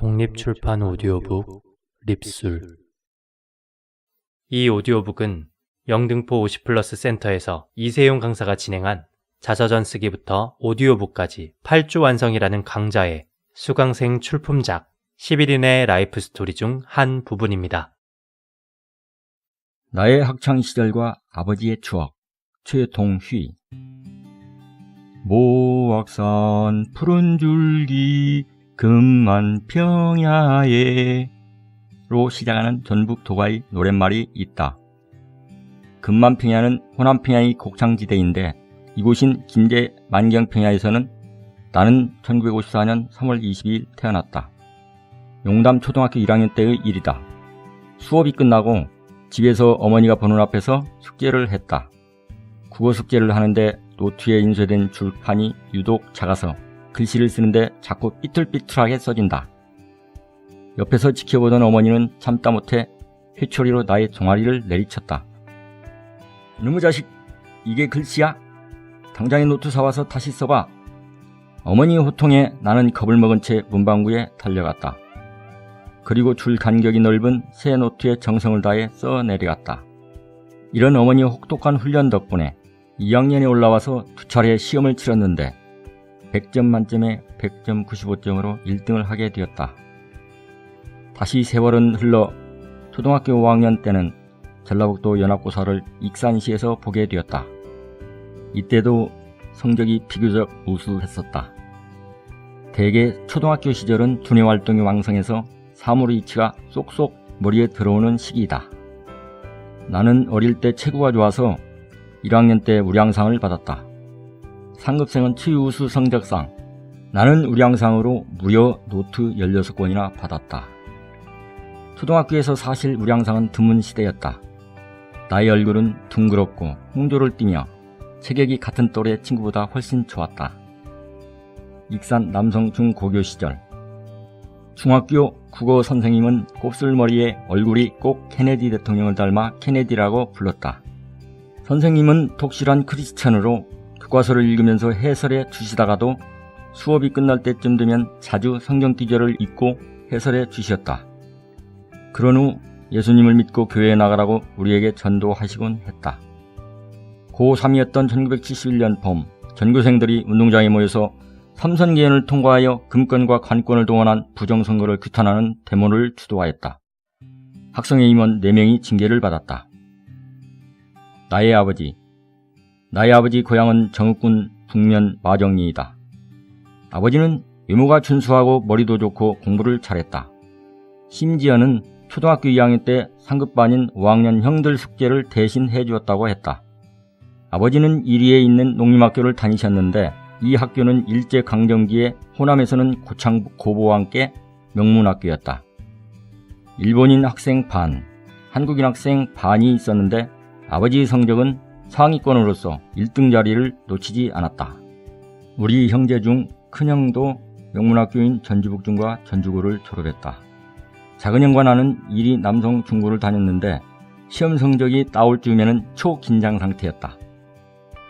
독립출판 오디오북 립술. 이 오디오북은 영등포 50플러스 센터에서 이세용 강사가 진행한 자서전 쓰기부터 오디오북까지 8주 완성이라는 강좌의 수강생 출품작 11인의 라이프 스토리 중 한 부분입니다. 나의 학창시절과 아버지의 추억. 최동휘. 모악산 푸른 줄기 금만 평야에 로 시작하는 전북 도가의 노랫말이 있다. 금만 평야는 호남 평야의 곡창지대인데 이곳인 김제 만경 평야에서는 나는 1954년 3월 22일 태어났다. 용담 초등학교 1학년 때의 일이다. 수업이 끝나고 집에서 어머니가 보는 앞에서 숙제를 했다. 국어 숙제를 하는데 노트에 인쇄된 줄판이 유독 작아서 글씨를 쓰는데 자꾸 삐뚤삐뚤하게 써진다. 옆에서 지켜보던 어머니는 참다 못해 회초리로 나의 종아리를 내리쳤다. 이놈의 자식, 이게 글씨야? 당장에 노트 사와서 다시 써봐. 어머니의 호통에 나는 겁을 먹은 채 문방구에 달려갔다. 그리고 줄 간격이 넓은 새 노트에 정성을 다해 써 내려갔다. 이런 어머니의 혹독한 훈련 덕분에 2학년에 올라와서 2차례 시험을 치렀는데 100점 만점에 100점 95점으로 1등을 하게 되었다. 다시 세월은 흘러 초등학교 5학년 때는 전라북도 연합고사를 익산시에서 보게 되었다. 이때도 성적이 비교적 우수했었다. 대개 초등학교 시절은 두뇌 활동이 왕성해서 사물의 이치가 쏙쏙 머리에 들어오는 시기이다. 나는 어릴 때 체구가 좋아서 1학년 때 우량상을 받았다. 상급생은 최우수 성적상, 나는 우량상으로 무려 노트 16권이나 받았다. 초등학교에서 사실 우량상은 드문 시대였다. 나의 얼굴은 둥그렇고 홍조를 띠며 체격이 같은 또래 친구보다 훨씬 좋았다. 익산 남성 중고교 시절, 중학교 국어 선생님은 곱슬머리에 얼굴이 꼭 케네디 대통령을 닮아 케네디라고 불렀다. 선생님은 독실한 크리스찬으로 교과서를 읽으면서 해설해 주시다가도 수업이 끝날 때쯤 되면 자주 성경 구절을 읽고 해설해 주셨다. 그런 후 예수님을 믿고 교회에 나가라고 우리에게 전도하시곤 했다. 고3이었던 1971년 봄, 전교생들이 운동장에 모여서 삼선개헌을 통과하여 금권과 관권을 동원한 부정선거를 규탄하는 데모를 주도하였다. 학생회 임원 4명이 징계를 받았다. 나의 아버지 고향은 정읍군 북면 마정리이다. 아버지는 외모가 준수하고 머리도 좋고 공부를 잘했다. 심지어는 초등학교 2학년 때 상급반인 5학년 형들 숙제를 대신 해주었다고 했다. 아버지는 이리에 있는 농림학교를 다니셨는데 이 학교는 일제강점기에 호남에서는 고창북 고보와 함께 명문학교였다. 일본인 학생 반, 한국인 학생 반이 있었는데 아버지의 성적은 상위권으로서 1등 자리를 놓치지 않았다. 우리 형제 중 큰형도 명문학교인 전주북중과 전주고를 졸업했다. 작은형과 나는 이리 남성 중고를 다녔는데 시험 성적이 나올 즈음에는 초긴장 상태였다.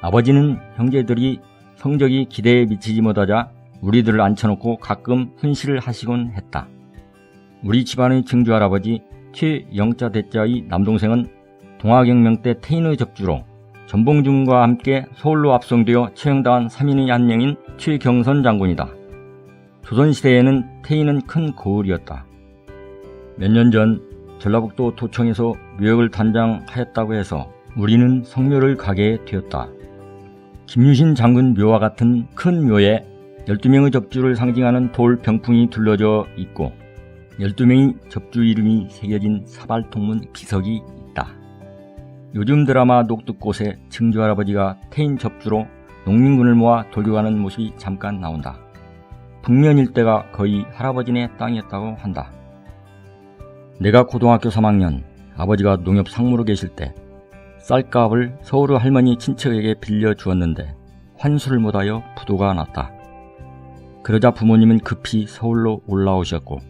아버지는 형제들이 성적이 기대에 미치지 못하자 우리들을 앉혀놓고 가끔 훈시를 하시곤 했다. 우리 집안의 증조할아버지 최영자 대자의 남동생은 동아경명 때 태인의 접주로 전봉준과 함께 서울로 압송되어 처형당한 3인의 한 명인 최경선 장군이다. 조선시대에는 태인은 큰 고을이었다. 몇 년 전 전라북도 도청에서 묘역을 단장하였다고 해서 우리는 성묘를 가게 되었다. 김유신 장군 묘와 같은 큰 묘에 12명의 접주를 상징하는 돌 병풍이 둘러져 있고 12명의 접주 이름이 새겨진 사발통문 비석이 있다. 요즘 드라마 녹두꽃에 증조할아버지가 태인 접주로 농민군을 모아 돌격하는 모습이 잠깐 나온다. 북면 일대가 거의 할아버지네 땅이었다고 한다. 내가 고등학교 3학년, 아버지가 농협 상무로 계실 때 쌀값을 서울의 할머니 친척에게 빌려주었는데 환수를 못하여 부도가 났다. 그러자 부모님은 급히 서울로 올라오셨고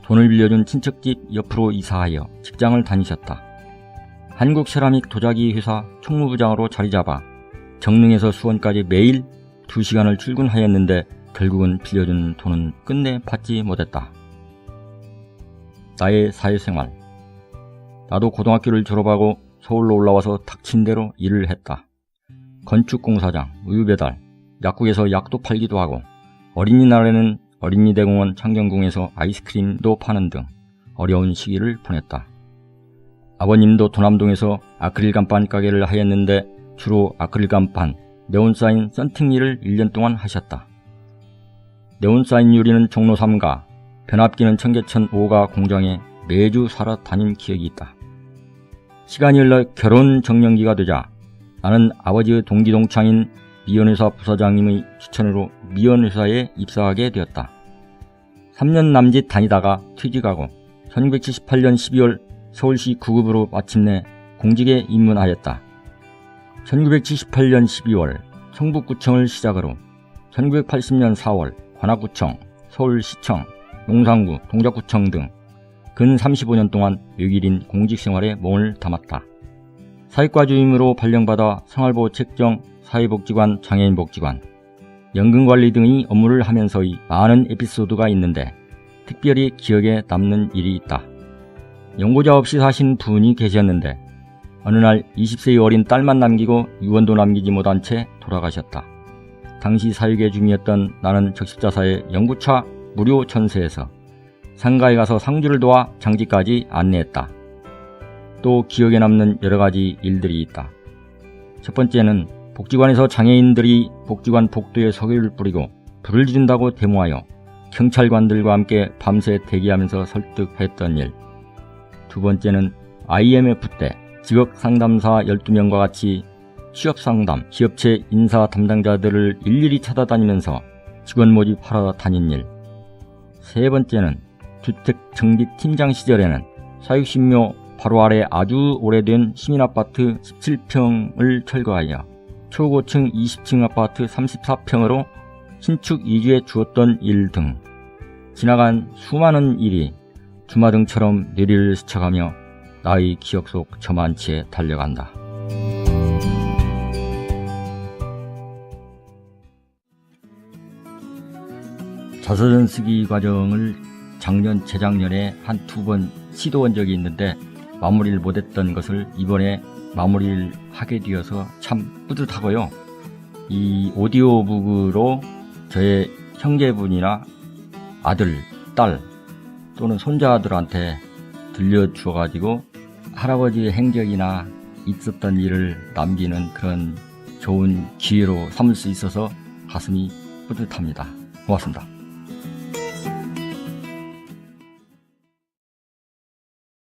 돈을 빌려준 친척집 옆으로 이사하여 직장을 다니셨다. 한국세라믹 도자기 회사 총무부장으로 자리잡아 정릉에서 수원까지 매일 2시간을 출근하였는데 결국은 빌려준 돈은 끝내 받지 못했다. 나의 사회생활. 나도 고등학교를 졸업하고 서울로 올라와서 닥친 대로 일을 했다. 건축공사장, 우유배달, 약국에서 약도 팔기도 하고 어린이날에는 어린이대공원 창경궁에서 아이스크림도 파는 등 어려운 시기를 보냈다. 아버님도 도남동에서 아크릴 간판 가게를 하였는데 주로 아크릴 간판, 네온사인 썬팅 일을 1년 동안 하셨다. 네온사인 유리는 종로 3가, 변압기는 청계천 5가 공장에 매주 사러 다닌 기억이 있다. 시간이 흘러 결혼 정년기가 되자 나는 아버지의 동기동창인 미연회사 부사장님의 추천으로 미연회사에 입사하게 되었다. 3년 남짓 다니다가 퇴직하고 1978년 12월 서울시 구급으로 마침내 공직에 입문하였다. 1978년 12월 성북구청을 시작으로 1980년 4월 관악구청, 서울시청, 용산구, 동작구청 등 근 35년 동안 6일인 공직생활에 몸을 담았다. 사회과주임으로 발령받아 생활보호 책정, 사회복지관, 장애인복지관, 연금관리 등의 업무를 하면서의 많은 에피소드가 있는데 특별히 기억에 남는 일이 있다. 연고자 없이 사신 분이 계셨는데 어느 날 20세의 어린 딸만 남기고 유언도 남기지 못한 채 돌아가셨다. 당시 사육의 중이었던 나는 적십자사의 연구차 무료 전세에서 상가에 가서 상주를 도와 장지까지 안내했다. 또 기억에 남는 여러가지 일들이 있다. 첫 번째는 복지관에서 장애인들이 복지관 복도에 석유를 뿌리고 불을 지른다고 데모하여 경찰관들과 함께 밤새 대기하면서 설득했던 일. 두 번째는 IMF 때 직업상담사 12명과 같이 취업상담, 기업체 인사 담당자들을 일일이 찾아다니면서 직원 모집하러 다닌 일. 세 번째는 주택정비팀장 시절에는 사육신묘 바로 아래 아주 오래된 시민아파트 17평을 철거하여 초고층 20층 아파트 34평으로 신축 이주해 주었던 일 등 지나간 수많은 일이 주마등처럼 뇌리를 스쳐가며 나의 기억 속 저만치에 달려간다. 자서전 쓰기 과정을 작년, 재작년에 한 두 번 시도한 적이 있는데 마무리를 못했던 것을 이번에 마무리를 하게 되어서 참 뿌듯하고요. 이 오디오북으로 저의 형제분이나 아들, 딸 또는 손자들한테 들려주어가지고 할아버지의 행적이나 있었던 일을 남기는 그런 좋은 기회로 삼을 수 있어서 가슴이 뿌듯합니다. 고맙습니다.